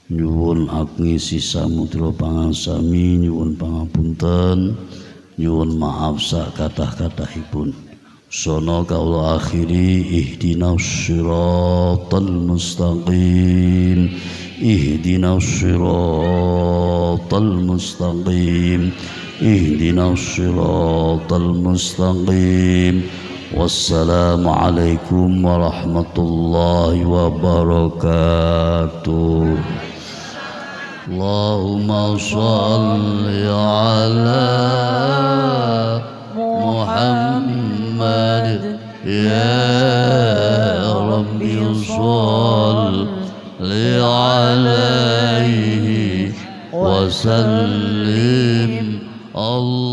nyuwun agni samudra pangasami nyuwun pangapunten nyuwun maaf sak kathah-kathahipun sono kawula akhiri ihdinas siratal mustaqim ihdinas siratal mustaqim ihdinas siratal mustaqim. Wassalamu alaikum warahmatullahi wabarakatuh. Allahumma salli ala Muhammad ya Rabbi salli alaihi wa sallim. Allah